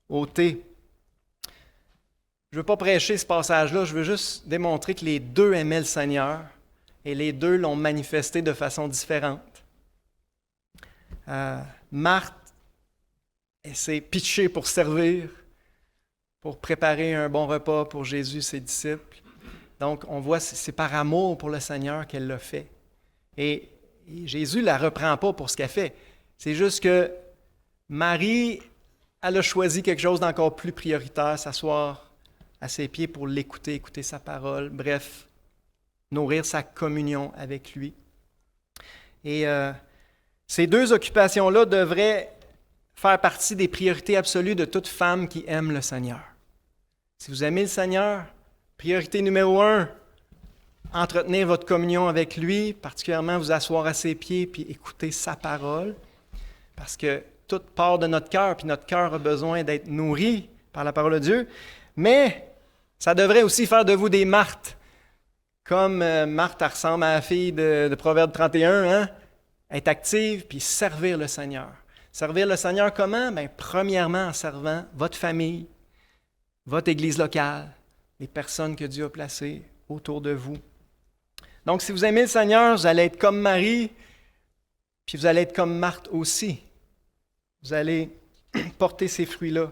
ôtée. » Je ne veux pas prêcher ce passage-là, je veux juste démontrer que les deux aimaient le Seigneur et les deux l'ont manifesté de façon différente. Marthe, elle s'est pitchée pour servir, pour préparer un bon repas pour Jésus et ses disciples. Donc, on voit, c'est par amour pour le Seigneur qu'elle l'a fait. Et Jésus ne la reprend pas pour ce qu'elle fait. C'est juste que Marie, elle a choisi quelque chose d'encore plus prioritaire, s'asseoir à ses pieds pour l'écouter, écouter sa parole, bref, nourrir sa communion avec lui. Et ces deux occupations-là devraient faire partie des priorités absolues de toute femme qui aime le Seigneur. Si vous aimez le Seigneur, priorité numéro 1, entretenir votre communion avec lui, particulièrement vous asseoir à ses pieds puis écouter sa parole, parce que tout part de notre cœur, puis notre cœur a besoin d'être nourri par la parole de Dieu. Mais ça devrait aussi faire de vous des Marthes. Comme Marthe ressemble à la fille de Proverbe 31, hein? Être active puis servir le Seigneur. Servir le Seigneur comment? Bien, premièrement, en servant votre famille, votre église locale, les personnes que Dieu a placées autour de vous. Donc, si vous aimez le Seigneur, vous allez être comme Marie, puis vous allez être comme Marthe aussi. Vous allez porter ces fruits-là.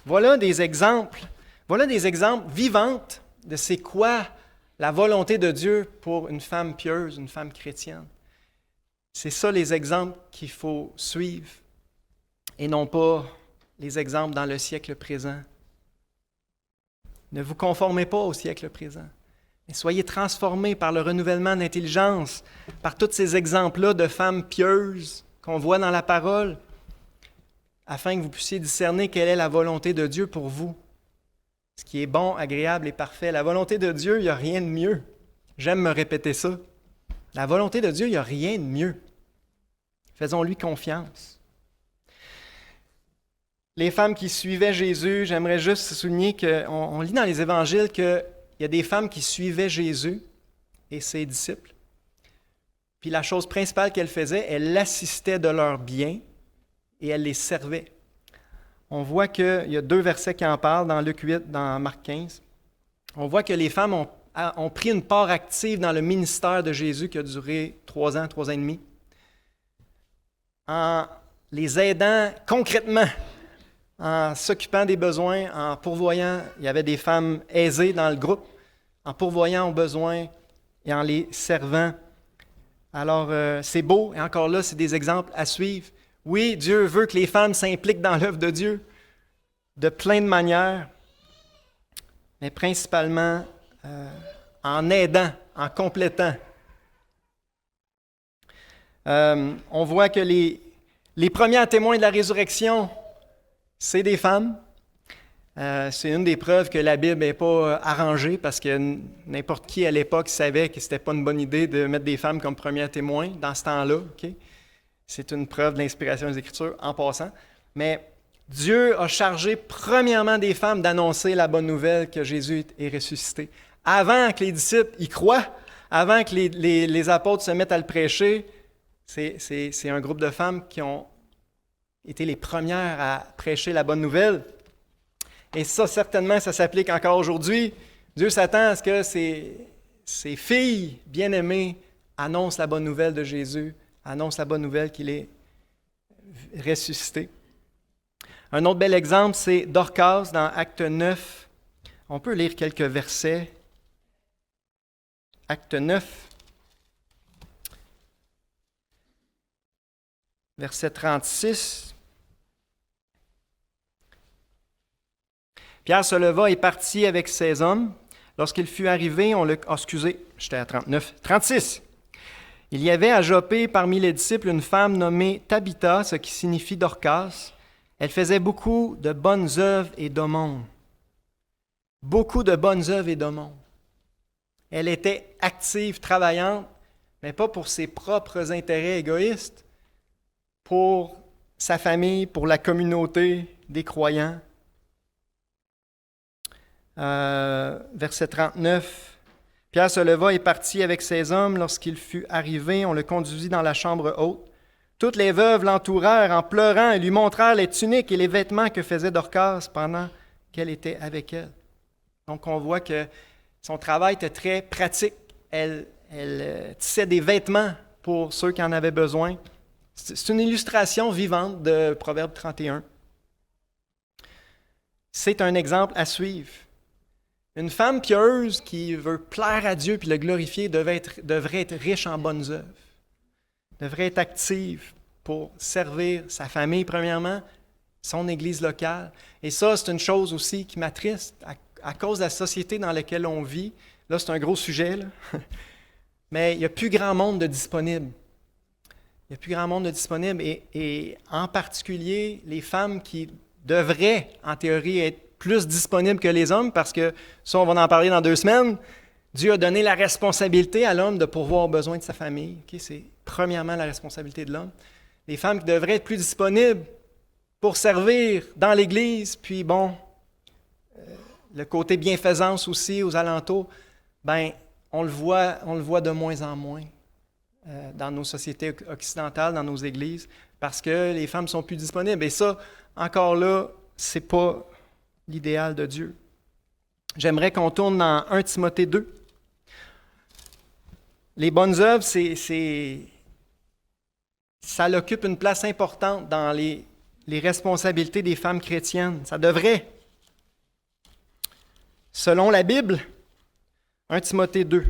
Voilà des exemples vivants de c'est quoi la volonté de Dieu pour une femme pieuse, une femme chrétienne. C'est ça les exemples qu'il faut suivre et non pas les exemples dans le siècle présent. Ne vous conformez pas au siècle présent, mais soyez transformés par le renouvellement d'intelligence, par tous ces exemples-là de femmes pieuses qu'on voit dans la parole, afin que vous puissiez discerner quelle est la volonté de Dieu pour vous. Ce qui est bon, agréable et parfait. La volonté de Dieu, il n'y a rien de mieux. J'aime me répéter ça. La volonté de Dieu, il n'y a rien de mieux. Faisons-lui confiance. Les femmes qui suivaient Jésus, j'aimerais juste souligner qu'on lit dans les évangiles qu'il y a des femmes qui suivaient Jésus et ses disciples. Puis la chose principale qu'elles faisaient, elles l'assistaient de leurs biens et elles les servaient. On voit qu'il y a 2 versets qui en parlent, dans Luc 8, dans Marc 15. On voit que les femmes ont pris une part active dans le ministère de Jésus qui a duré 3 ans et demi, en les aidant concrètement, en s'occupant des besoins, en pourvoyant. Il y avait des femmes aisées dans le groupe, en pourvoyant aux besoins et en les servant. Alors, c'est beau, et encore là, c'est des exemples à suivre. Oui, Dieu veut que les femmes s'impliquent dans l'œuvre de Dieu de plein de manières, mais principalement en aidant, en complétant. On voit que les premiers témoins de la résurrection, c'est des femmes. C'est une des preuves que la Bible n'est pas arrangée, parce que n'importe qui à l'époque savait que ce n'était pas une bonne idée de mettre des femmes comme premiers témoins dans ce temps-là. Okay? C'est une preuve de l'inspiration des Écritures en passant. Mais Dieu a chargé premièrement des femmes d'annoncer la bonne nouvelle que Jésus est ressuscité. Avant que les disciples y croient, avant que les apôtres se mettent à le prêcher, c'est un groupe de femmes qui ont été les premières à prêcher la bonne nouvelle. Et ça, certainement, ça s'applique encore aujourd'hui. Dieu s'attend à ce que ses filles bien-aimées annoncent la bonne nouvelle de Jésus, annonce la bonne nouvelle qu'il est ressuscité. Un autre bel exemple, c'est Dorcas dans Acte 9. On peut lire quelques versets. Acte 9, verset 36. Pierre se leva et partit avec ses hommes. Lorsqu'il fut arrivé, j'étais à 39. 36. Il y avait à Joppé parmi les disciples une femme nommée Tabitha, ce qui signifie Dorcas. Elle faisait beaucoup de bonnes œuvres et d'aumônes. Beaucoup de bonnes œuvres et d'aumônes. Elle était active, travaillante, mais pas pour ses propres intérêts égoïstes, pour sa famille, pour la communauté des croyants. Verset 39. Pierre se leva et partit avec ses hommes. Lorsqu'il fut arrivé, on le conduisit dans la chambre haute. Toutes les veuves l'entourèrent en pleurant et lui montrèrent les tuniques et les vêtements que faisait Dorcas pendant qu'elle était avec elle. Donc on voit que son travail était très pratique. Elle tissait des vêtements pour ceux qui en avaient besoin. C'est une illustration vivante de Proverbe 31. C'est un exemple à suivre. Une femme pieuse qui veut plaire à Dieu puis le glorifier devrait être riche en bonnes œuvres, devrait être active pour servir sa famille premièrement, son Église locale. Et ça, c'est une chose aussi qui m'attriste à cause de la société dans laquelle on vit. Là, c'est un gros sujet, là. Mais il n'y a plus grand monde de disponible. Il n'y a plus grand monde de disponible et en particulier les femmes qui devraient, en théorie, être plus disponibles que les hommes parce que, ça, on va en parler dans 2 semaines, Dieu a donné la responsabilité à l'homme de pourvoir aux besoins de sa famille. Okay? C'est premièrement la responsabilité de l'homme. Les femmes qui devraient être plus disponibles pour servir dans l'Église, puis le côté bienfaisance aussi aux alentours, on le voit de moins en moins dans nos sociétés occidentales, dans nos églises, parce que les femmes sont plus disponibles. Et ça, encore là, c'est pas l'idéal de Dieu. J'aimerais qu'on tourne dans 1 Timothée 2. Les bonnes œuvres, ça occupe une place importante dans les responsabilités des femmes chrétiennes. Ça devrait. Selon la Bible, 1 Timothée 2,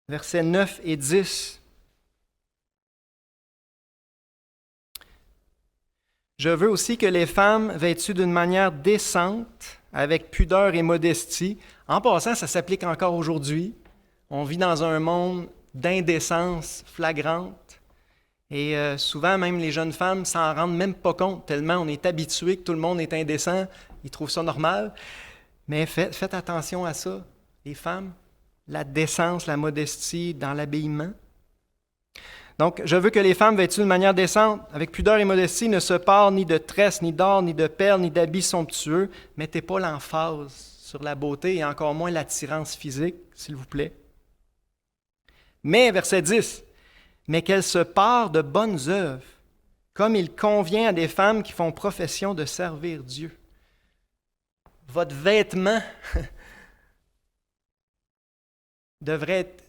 versets 9 et 10. Je veux aussi que les femmes, vêtues d'une manière décente, avec pudeur et modestie, en passant, ça s'applique encore aujourd'hui. On vit dans un monde d'indécence flagrante. Et souvent, même les jeunes femmes s'en rendent même pas compte, tellement on est habitué que tout le monde est indécent, ils trouvent ça normal. Mais faites attention à ça, les femmes, la décence, la modestie dans l'habillement. Donc, je veux que les femmes vêtues de manière décente, avec pudeur et modestie, ne se parent ni de tresses, ni d'or, ni de perles, ni d'habits somptueux. Mettez pas l'emphase sur la beauté et encore moins l'attirance physique, s'il vous plaît. Mais, verset 10, mais qu'elles se parent de bonnes œuvres, comme il convient à des femmes qui font profession de servir Dieu. Votre vêtement devrait être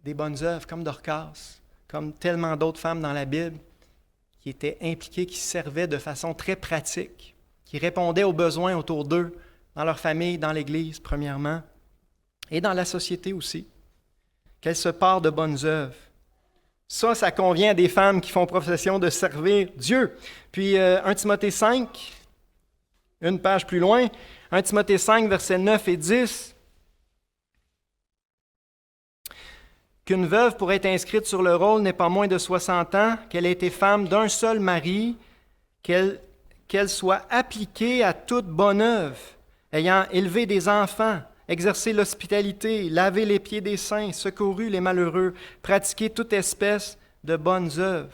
des bonnes œuvres, comme Dorcas, comme tellement d'autres femmes dans la Bible qui étaient impliquées, qui servaient de façon très pratique, qui répondaient aux besoins autour d'eux, dans leur famille, dans l'Église, premièrement, et dans la société aussi. Qu'elles se parent de bonnes œuvres. Ça convient à des femmes qui font profession de servir Dieu. Puis 1 Timothée 5, une page plus loin, 1 Timothée 5, versets 9 et 10. Qu'une veuve pour être inscrite sur le rôle n'ait pas moins de 60 ans, qu'elle ait été femme d'un seul mari, qu'elle soit appliquée à toute bonne œuvre, ayant élevé des enfants, exercé l'hospitalité, lavé les pieds des saints, secouru les malheureux, pratiqué toute espèce de bonnes œuvres.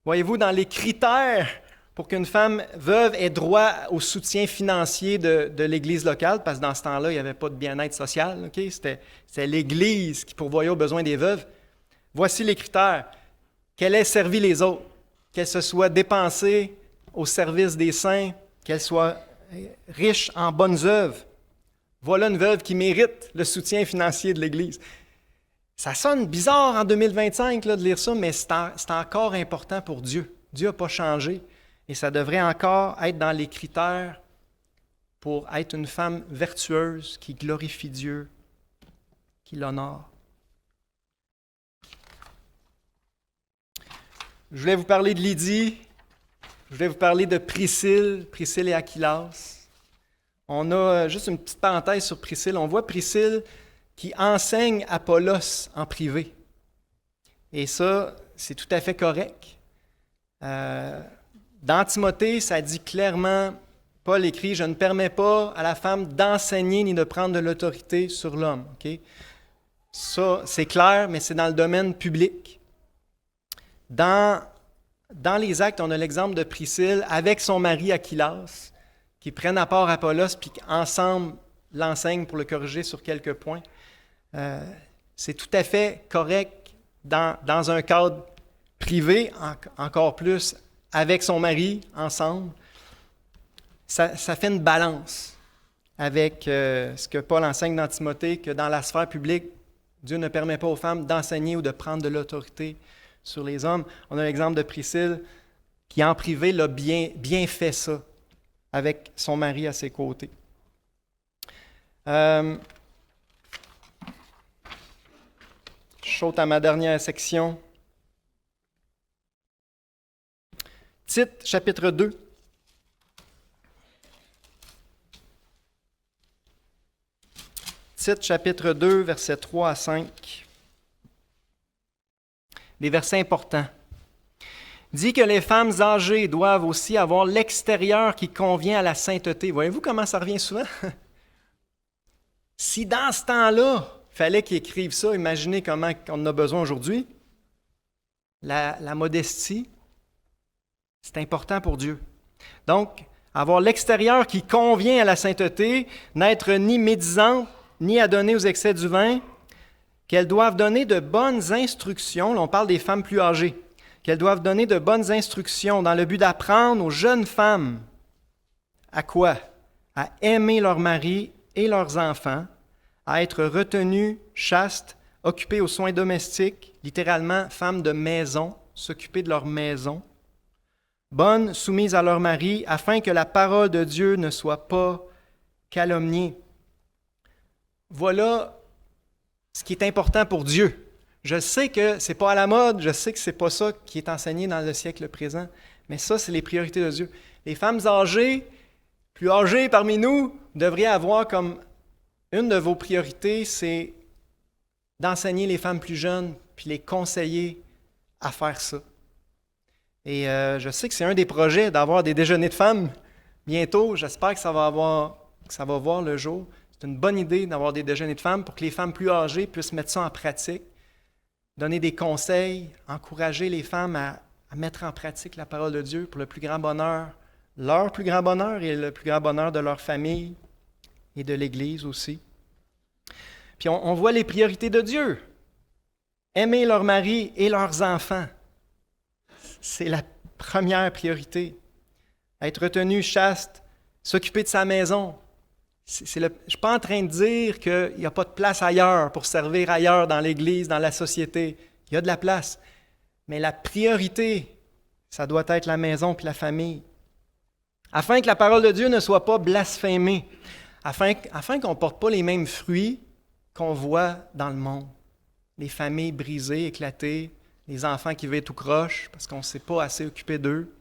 Voyez-vous, dans les critères pour qu'une femme veuve ait droit au soutien financier de l'Église locale, parce que dans ce temps-là, il n'y avait pas de bien-être social, okay? C'était l'Église qui pourvoyait aux besoins des veuves. Voici les critères. Qu'elle ait servi les autres, qu'elle se soit dépensée au service des saints, qu'elle soit riche en bonnes œuvres. Voilà une veuve qui mérite le soutien financier de l'Église. Ça sonne bizarre en 2025 là, de lire ça, mais c'est encore important pour Dieu. Dieu n'a pas changé. Et ça devrait encore être dans les critères pour être une femme vertueuse qui glorifie Dieu, qui l'honore. Je voulais vous parler de Lydie, je voulais vous parler de Priscille et Aquilas. On a juste une petite parenthèse sur Priscille. On voit Priscille qui enseigne Apollos en privé. Et ça, c'est tout à fait correct. Dans Timothée, ça dit clairement, Paul écrit, « Je ne permets pas à la femme d'enseigner ni de prendre de l'autorité sur l'homme. » Okay? Ça, c'est clair, mais c'est dans le domaine public. Dans les Actes, on a l'exemple de Priscille avec son mari Aquilas, qui prennent à part Apollos, puis ensemble l'enseignent pour le corriger sur quelques points. C'est tout à fait correct dans un cadre privé, encore plus avec son mari, ensemble. Ça fait une balance avec ce que Paul enseigne dans Timothée, que dans la sphère publique, Dieu ne permet pas aux femmes d'enseigner ou de prendre de l'autorité sur les hommes. On a l'exemple de Priscille qui, en privé, l'a bien fait ça, avec son mari à ses côtés. Je saute à ma dernière section. Tite, chapitre 2. Tite, chapitre 2, versets 3 à 5. Des versets importants. Dit que les femmes âgées doivent aussi avoir l'extérieur qui convient à la sainteté. Voyez-vous comment ça revient souvent? Si dans ce temps-là, il fallait qu'ils écrivent ça, imaginez comment on en a besoin aujourd'hui. La modestie, c'est important pour Dieu. Donc, avoir l'extérieur qui convient à la sainteté, n'être ni médisante, ni à donner aux excès du vin, qu'elles doivent donner de bonnes instructions, là on parle des femmes plus âgées, qu'elles doivent donner de bonnes instructions dans le but d'apprendre aux jeunes femmes à quoi? À aimer leur mari et leurs enfants, à être retenues, chastes, occupées aux soins domestiques, littéralement femmes de maison, s'occuper de leur maison, bonnes, soumises à leur mari, afin que la parole de Dieu ne soit pas calomniée. Voilà ce qui est important pour Dieu. Je sais que ce n'est pas à la mode, je sais que ce n'est pas ça qui est enseigné dans le siècle présent, mais ça, c'est les priorités de Dieu. Les femmes âgées, plus âgées parmi nous, devraient avoir comme une de vos priorités, c'est d'enseigner les femmes plus jeunes, puis les conseiller à faire ça. Et je sais que c'est un des projets d'avoir des déjeuners de femmes bientôt. J'espère que ça va voir le jour. C'est une bonne idée d'avoir des déjeuners de femmes pour que les femmes plus âgées puissent mettre ça en pratique, donner des conseils, encourager les femmes à mettre en pratique la parole de Dieu pour le plus grand bonheur, leur plus grand bonheur et le plus grand bonheur de leur famille et de l'Église aussi. Puis on voit les priorités de Dieu. Aimer leur mari et leurs enfants. C'est la première priorité. Être retenu, chaste, s'occuper de sa maison. Je ne suis pas en train de dire qu'il n'y a pas de place ailleurs pour servir ailleurs dans l'Église, dans la société. Il y a de la place. Mais la priorité, ça doit être la maison puis la famille. Afin que la parole de Dieu ne soit pas blasphémée. Afin qu'on ne porte pas les mêmes fruits qu'on voit dans le monde. Les familles brisées, éclatées, les enfants qui vivent tout croche parce qu'on ne s'est pas assez occupé d'eux,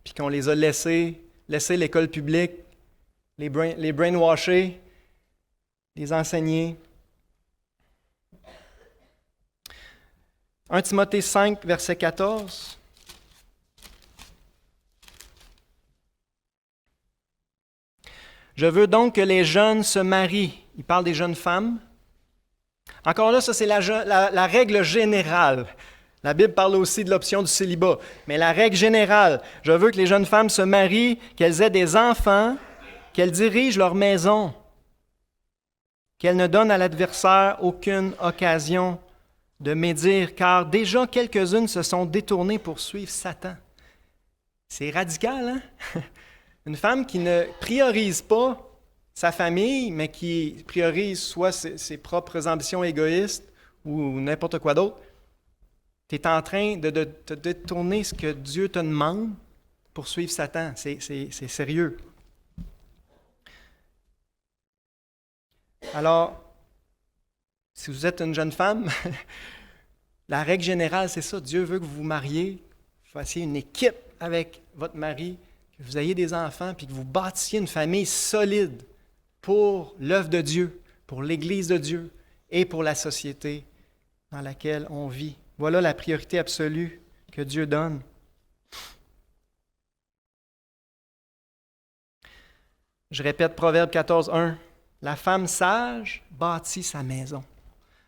puis qu'on les a laissés l'école publique, les brainwasher, les enseigner. 1 Timothée 5, verset 14. Je veux donc que les jeunes se marient. Il parle des jeunes femmes. Encore là, ça c'est la règle générale. La Bible parle aussi de l'option du célibat. Mais la règle générale, je veux que les jeunes femmes se marient, qu'elles aient des enfants, qu'elles dirigent leur maison, qu'elles ne donnent à l'adversaire aucune occasion de médire, car déjà quelques-unes se sont détournées pour suivre Satan. C'est radical, hein? Une femme qui ne priorise pas sa famille, mais qui priorise soit ses propres ambitions égoïstes ou n'importe quoi d'autre, tu es en train de te détourner ce que Dieu te demande pour suivre Satan. C'est sérieux. Alors, si vous êtes une jeune femme, la règle générale, c'est ça. Dieu veut que vous vous mariez, que vous fassiez une équipe avec votre mari, que vous ayez des enfants, puis que vous bâtissiez une famille solide pour l'œuvre de Dieu, pour l'Église de Dieu, et pour la société dans laquelle on vit. Voilà la priorité absolue que Dieu donne. Je répète Proverbe 14:1. La femme sage bâtit sa maison.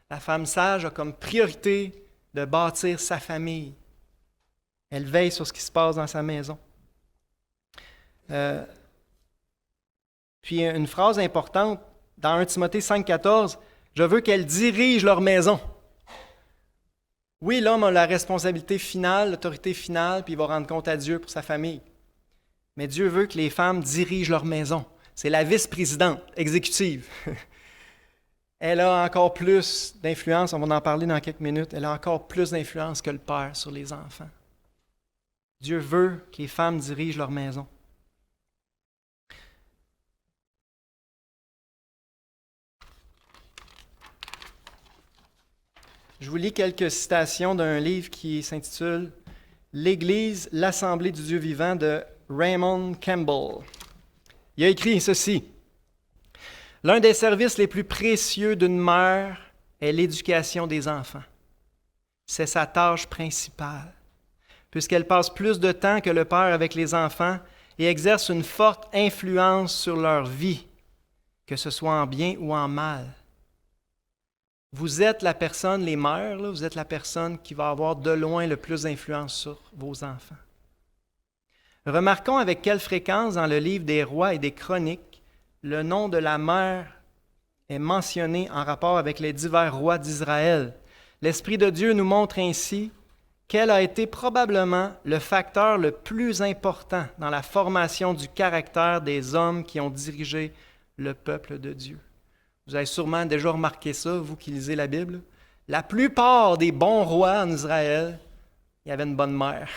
La femme sage a comme priorité de bâtir sa famille. Elle veille sur ce qui se passe dans sa maison. Puis une phrase importante dans 1 Timothée 5,14, « Je veux qu'elles dirigent leur maison. » Oui, l'homme a la responsabilité finale, l'autorité finale, puis il va rendre compte à Dieu pour sa famille. Mais Dieu veut que les femmes dirigent leur maison. C'est la vice-présidente exécutive. Elle a encore plus d'influence, on va en parler dans quelques minutes, elle a encore plus d'influence que le père sur les enfants. Dieu veut que les femmes dirigent leur maison. Je vous lis quelques citations d'un livre qui s'intitule « L'Église, l'Assemblée du Dieu vivant » de Raymond Campbell. Il a écrit ceci. « L'un des services les plus précieux d'une mère est l'éducation des enfants. C'est sa tâche principale, puisqu'elle passe plus de temps que le père avec les enfants et exerce une forte influence sur leur vie, que ce soit en bien ou en mal. Vous êtes la personne, les mères, là, vous êtes la personne qui va avoir de loin le plus d'influence sur vos enfants. Remarquons avec quelle fréquence dans le livre des rois et des chroniques, le nom de la mère est mentionné en rapport avec les divers rois d'Israël. L'Esprit de Dieu nous montre ainsi qu'elle a été probablement le facteur le plus important dans la formation du caractère des hommes qui ont dirigé le peuple de Dieu. Vous avez sûrement déjà remarqué ça, vous qui lisez la Bible. La plupart des bons rois en Israël, il y avait une bonne mère,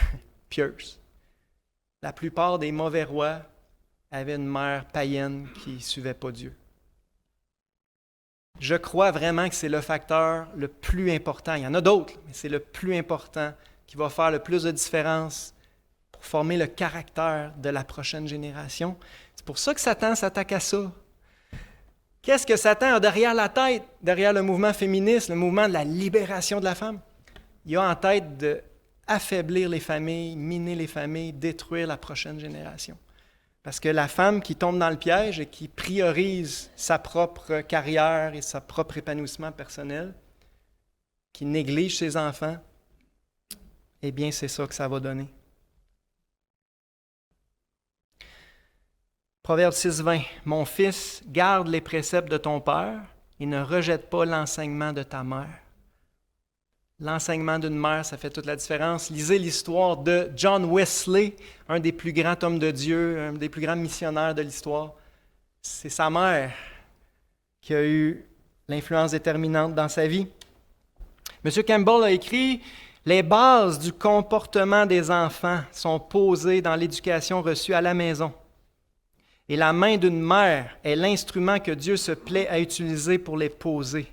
pieuse. La plupart des mauvais rois avaient une mère païenne qui ne suivait pas Dieu. Je crois vraiment que c'est le facteur le plus important. Il y en a d'autres, mais c'est le plus important qui va faire le plus de différence pour former le caractère de la prochaine génération. C'est pour ça que Satan s'attaque à ça. Qu'est-ce que Satan a derrière la tête, derrière le mouvement féministe, le mouvement de la libération de la femme? Il a en tête d'affaiblir les familles, miner les familles, détruire la prochaine génération. Parce que la femme qui tombe dans le piège et qui priorise sa propre carrière et son propre épanouissement personnel, qui néglige ses enfants, eh bien, c'est ça que ça va donner. Proverbe 6,20. « Mon fils, garde les préceptes de ton père et ne rejette pas l'enseignement de ta mère. » L'enseignement d'une mère, ça fait toute la différence. Lisez l'histoire de John Wesley, un des plus grands hommes de Dieu, un des plus grands missionnaires de l'histoire. C'est sa mère qui a eu l'influence déterminante dans sa vie. M. Campbell a écrit « Les bases du comportement des enfants sont posées dans l'éducation reçue à la maison. Et la main d'une mère est l'instrument que Dieu se plaît à utiliser pour les poser.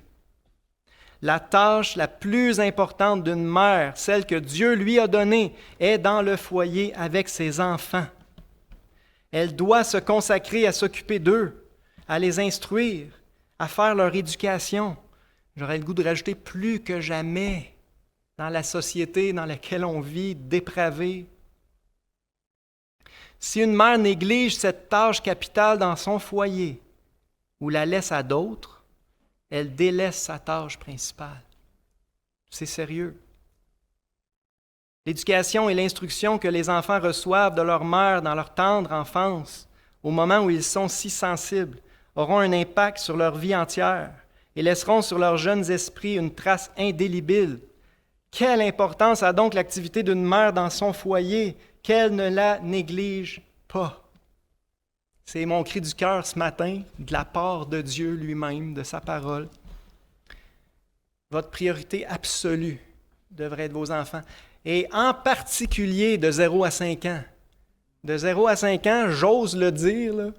La tâche la plus importante d'une mère, celle que Dieu lui a donnée, est dans le foyer avec ses enfants. Elle doit se consacrer à s'occuper d'eux, à les instruire, à faire leur éducation. J'aurais le goût de rajouter plus que jamais dans la société dans laquelle on vit, dépravée. Si une mère néglige cette tâche capitale dans son foyer ou la laisse à d'autres, elle délaisse sa tâche principale. C'est sérieux. L'éducation et l'instruction que les enfants reçoivent de leur mère dans leur tendre enfance, au moment où ils sont si sensibles, auront un impact sur leur vie entière et laisseront sur leurs jeunes esprits une trace indélébile. Quelle importance a donc l'activité d'une mère dans son foyer, qu'elle ne la néglige pas. C'est mon cri du cœur ce matin, de la part de Dieu lui-même, de sa parole. Votre priorité absolue devrait être vos enfants, et en particulier de 0 à 5 ans. De 0 à 5 ans, j'ose le dire, là,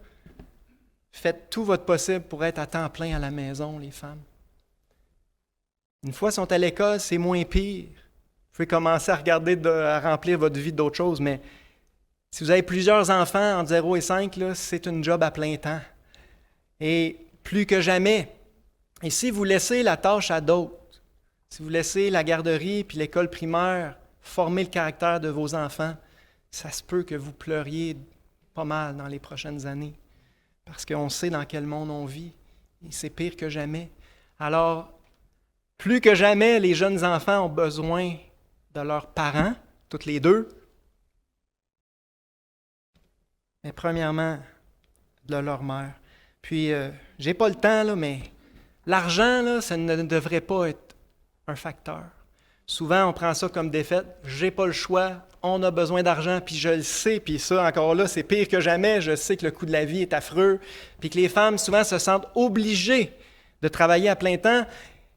faites tout votre possible pour être à temps plein à la maison, les femmes. Une fois qu'ils sont à l'école, c'est moins pire. Vous pouvez commencer à regarder, à remplir votre vie d'autres choses, mais si vous avez plusieurs enfants entre 0 et 5, là, c'est une job à plein temps. Et plus que jamais, Et si vous laissez la tâche à d'autres, si vous laissez la garderie puis l'école primaire former le caractère de vos enfants, ça se peut que vous pleuriez pas mal dans les prochaines années. Parce qu'on sait dans quel monde on vit. Et c'est pire que jamais. Alors, plus que jamais, les jeunes enfants ont besoin de leurs parents, toutes les deux. Mais premièrement, de leur mère. Puis, j'ai pas le temps, là, mais l'argent, là, ça ne devrait pas être un facteur. Souvent, on prend ça comme défaite. J'ai pas le choix, on a besoin d'argent, puis je le sais, puis ça, encore là, c'est pire que jamais. Je sais que le coût de la vie est affreux, puis que les femmes, souvent, se sentent obligées de travailler à plein temps.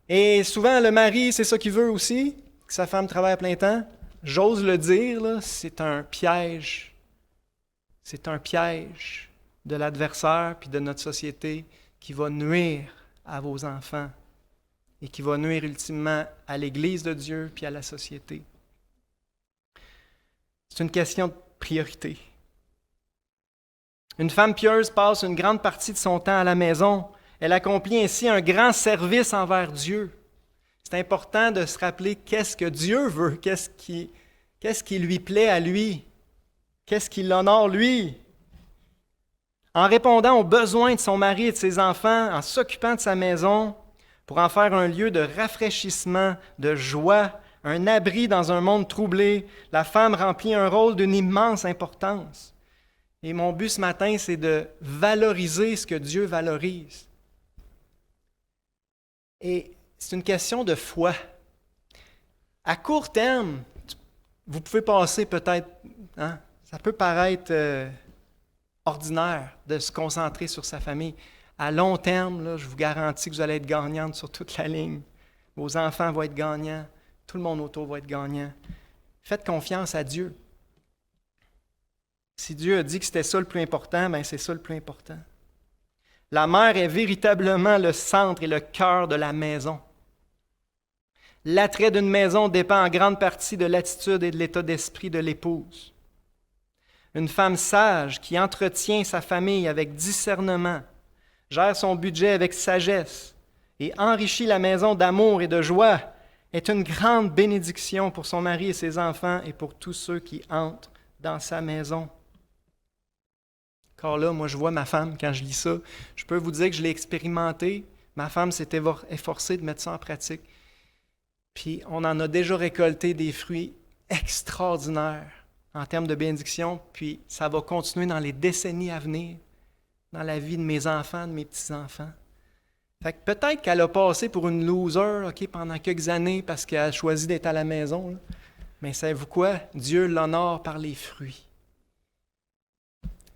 Et souvent, le mari, c'est ça qu'il veut aussi, que sa femme travaille à plein temps. J'ose le dire, là, c'est un piège. C'est un piège de l'adversaire puis de notre société qui va nuire à vos enfants et qui va nuire ultimement à l'Église de Dieu puis à la société. C'est une question de priorité. Une femme pieuse passe une grande partie de son temps à la maison. Elle accomplit ainsi un grand service envers Dieu. C'est important de se rappeler qu'est-ce que Dieu veut, qu'est-ce qui lui plaît à lui, qu'est-ce qui l'honore lui. En répondant aux besoins de son mari et de ses enfants, en s'occupant de sa maison, pour en faire un lieu de rafraîchissement, de joie, un abri dans un monde troublé, la femme remplit un rôle d'une immense importance. Et mon but ce matin, c'est de valoriser ce que Dieu valorise. Et c'est une question de foi. À court terme, vous pouvez passer peut-être, ça peut paraître ordinaire de se concentrer sur sa famille. À long terme, là, je vous garantis que vous allez être gagnante sur toute la ligne. Vos enfants vont être gagnants. Tout le monde autour va être gagnant. Faites confiance à Dieu. Si Dieu a dit que c'était ça le plus important, bien c'est ça le plus important. La mère est véritablement le centre et le cœur de la maison. L'attrait d'une maison dépend en grande partie de l'attitude et de l'état d'esprit de l'épouse. Une femme sage qui entretient sa famille avec discernement, gère son budget avec sagesse et enrichit la maison d'amour et de joie est une grande bénédiction pour son mari et ses enfants et pour tous ceux qui entrent dans sa maison. Car là, moi, je vois ma femme, quand je lis ça, je peux vous dire que je l'ai expérimenté. Ma femme s'est efforcée de mettre ça en pratique. Puis on en a déjà récolté des fruits extraordinaires en termes de bénédiction, puis ça va continuer dans les décennies à venir, dans la vie de mes enfants, de mes petits-enfants. Fait que peut-être qu'elle a passé pour une loser pendant quelques années parce qu'elle a choisi d'être à la maison. Là. Mais savez-vous quoi? Dieu l'honore par les fruits.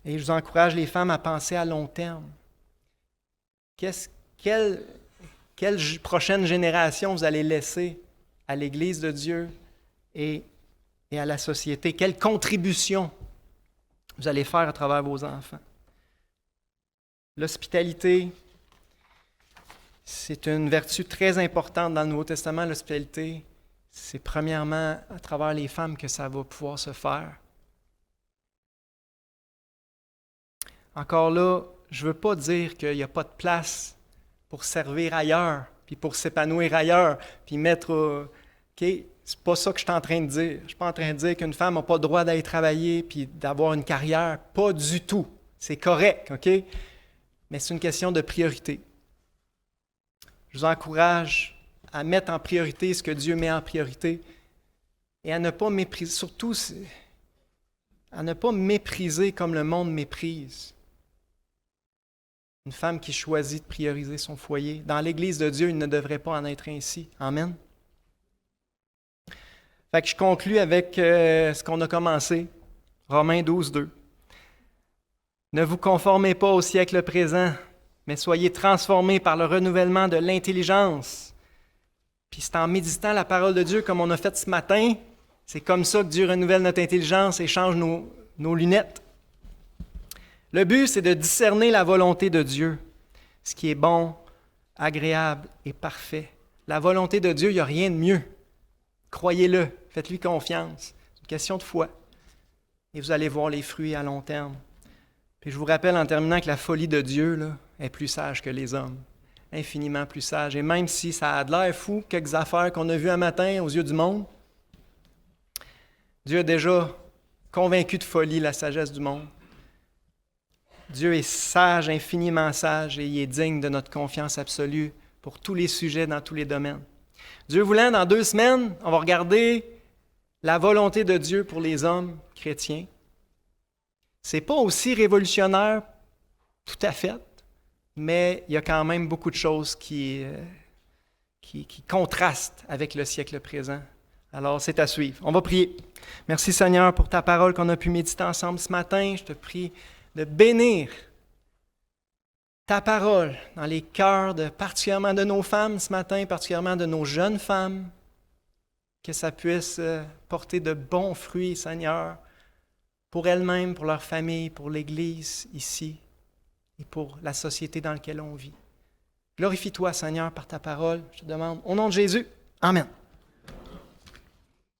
Et je vous encourage les femmes à penser à long terme. Quelle prochaine génération vous allez laisser à l'Église de Dieu et à la société? Quelle contribution vous allez faire à travers vos enfants? L'hospitalité, c'est une vertu très importante dans le Nouveau Testament. L'hospitalité, c'est premièrement à travers les femmes que ça va pouvoir se faire. Encore là, je ne veux pas dire qu'il n'y a pas de place pour servir ailleurs, puis pour s'épanouir ailleurs, puis mettre... c'est pas ça que je suis en train de dire. Je ne suis pas en train de dire qu'une femme n'a pas le droit d'aller travailler puis d'avoir une carrière. Pas du tout. C'est correct, OK? Mais c'est une question de priorité. Je vous encourage à mettre en priorité ce que Dieu met en priorité et à ne pas mépriser, surtout à ne pas mépriser comme le monde méprise. Une femme qui choisit de prioriser son foyer. Dans l'Église de Dieu, il ne devrait pas en être ainsi. Amen. Fait que je conclus avec ce qu'on a commencé. Romains 12, 2. Ne vous conformez pas au siècle présent, mais soyez transformés par le renouvellement de l'intelligence. Puis c'est en méditant la parole de Dieu comme on a fait ce matin, c'est comme ça que Dieu renouvelle notre intelligence et change nos lunettes. Le but, c'est de discerner la volonté de Dieu, ce qui est bon, agréable et parfait. La volonté de Dieu, il n'y a rien de mieux. Croyez-le, faites-lui confiance. C'est une question de foi. Et vous allez voir les fruits à long terme. Puis je vous rappelle en terminant que la folie de Dieu là, est plus sage que les hommes. infiniment plus sage. Et même si ça a de l'air fou, quelques affaires qu'on a vues un matin aux yeux du monde, Dieu a déjà convaincu de folie la sagesse du monde. Dieu est sage, infiniment sage, et il est digne de notre confiance absolue pour tous les sujets, dans tous les domaines. Dieu voulant, dans 2 semaines, on va regarder la volonté de Dieu pour les hommes chrétiens. C'est pas aussi révolutionnaire, tout à fait, mais il y a quand même beaucoup de choses qui contrastent avec le siècle présent. Alors, c'est à suivre. On va prier. Merci Seigneur pour ta parole qu'on a pu méditer ensemble ce matin. Je te prie de bénir ta parole dans les cœurs, particulièrement de nos femmes ce matin, particulièrement de nos jeunes femmes, que ça puisse porter de bons fruits, Seigneur, pour elles-mêmes, pour leur famille, pour l'Église ici et pour la société dans laquelle on vit. Glorifie-toi, Seigneur, par ta parole. Je te demande, au nom de Jésus, Amen.